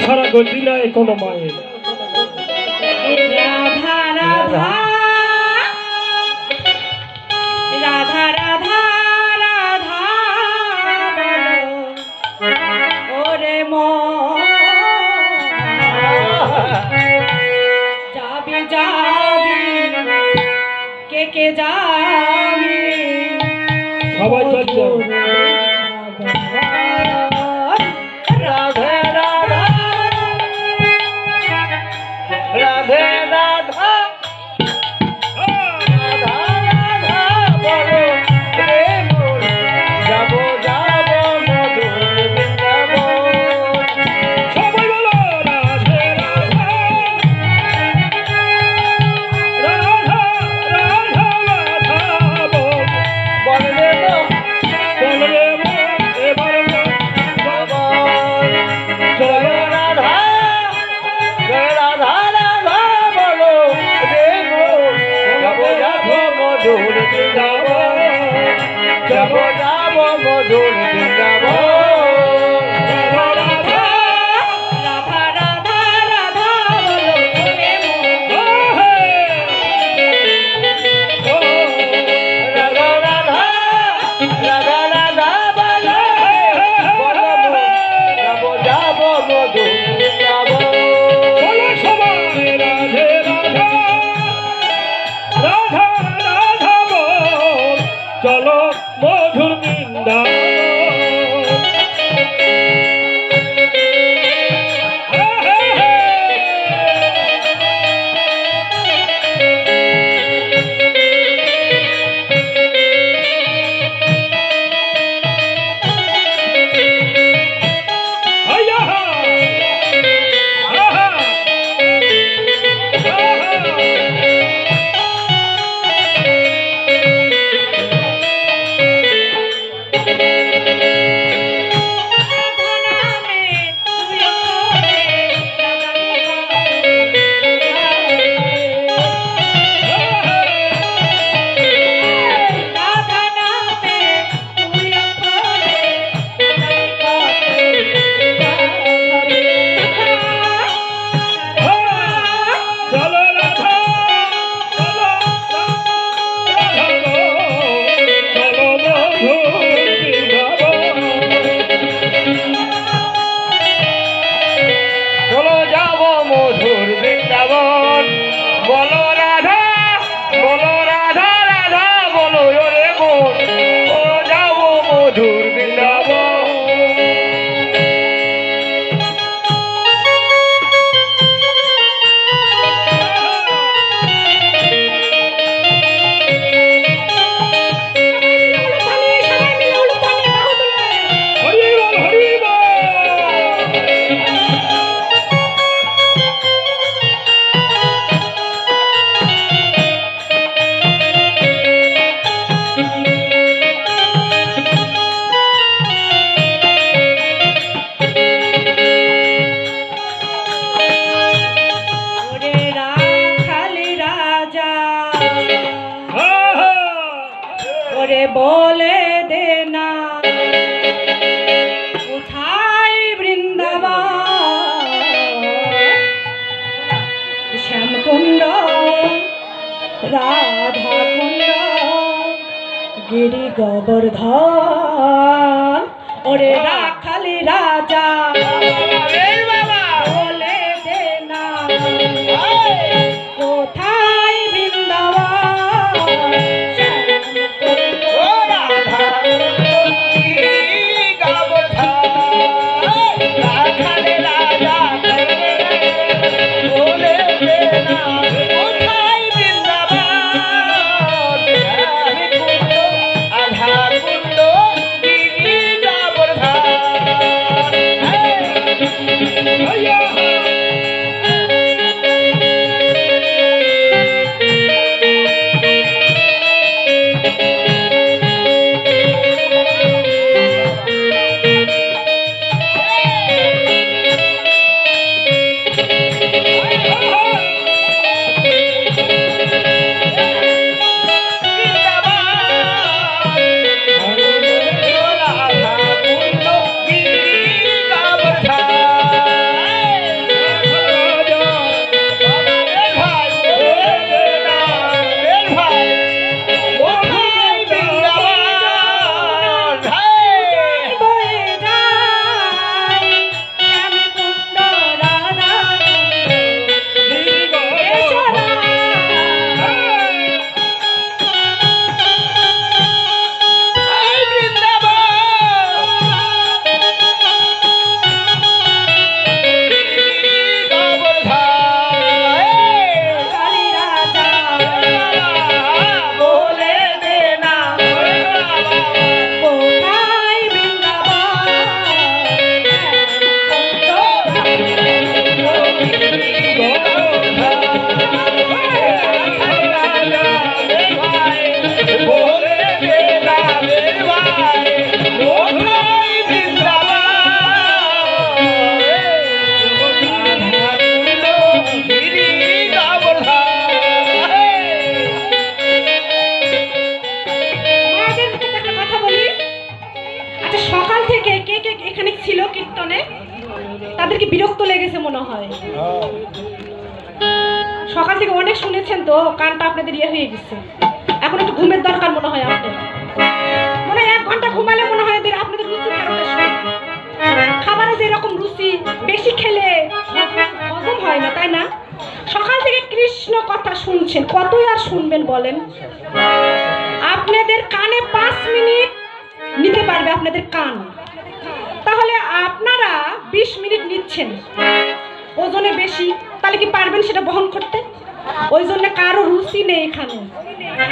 ছাড়া গতি নাই কোনো মায়ের। রাধা রাধা রাধা রাধা রাধা ওরে যাবি যাবি কে কে যাবি সবাই চলছে। রাধে রাধা রাধে রাধা রাধা রাধা বলো রে মোর যাব যাব মধুর বৃন্দাবন। সবাই বলো রাধে রাধা রাধা রাধা রাধা বল রে মো বল রে মো এবার বাবা জয় রাধা জয় রাধা রাধা বলো রে মোর যাব যাব মধুর বৃন্দাবন। যাব যাব মধুর বৃন্দাবন। রাধা রাধা রাধা রাধা বলো ওরে রাধা রাধা রাধা রাধা বলো বলো মো যাব যাব মধুর বৃন্দাবন। বলো সবাই রাধে রাধা রাধা রাধা বল চলো মধুর বৃন্দাবন। চলো যাব মধুর বৃন্দাবন। বলো রাধা রাধা বলো রে মোর ও যাব মধুর বৃন্দাবন। হরি বল হরি বল। ওরে রাখালি রাজা ওরে বলে দে না কোথায় বৃন্দাবন শ্যামকুণ্ড রাধাকুণ্ড গিরি গোবর্ধন ওরে রাখালি রাজা বলে দে না কোথায় বৃন্দাবন ও রাধা গাবো রাধা রে রাজা বলে দে না কোথায় বৃন্দাবন। আমি কুণ্ড আধার কুণ্ড গিরি গোবর্ধন। কীর্তনে তাদেরকে বিরক্ত লেগেছে মনে হয়। সকাল থেকে অনেক শুনেছেন তো, কানটা আপনাদের ইয়ে হয়ে গেছে। এখন একটু ঘুমের দরকার মনে হয় আপনাদের। মনে হয় 1 ঘন্টা ঘুমালে মনে হয় আপনাদের রুচি ফেরত আসবে। খাবারে যেরকম রুচি, বেশি খেলে হজম হয় না, তাই না? সকাল থেকে কৃষ্ণ কথা শুনছেন, কতই আর শুনবেন বলেন? আপনাদের কানে 5 মিনিট নিতে পারবে আপনাদের কান, তাহলে আপনারা 20 মিনিট নিচ্ছেন। ওজনে বেশি, তাহলে কি পারবেন সেটা বহন করতে? ওই জন্য কারো রুচি নেই এখানে।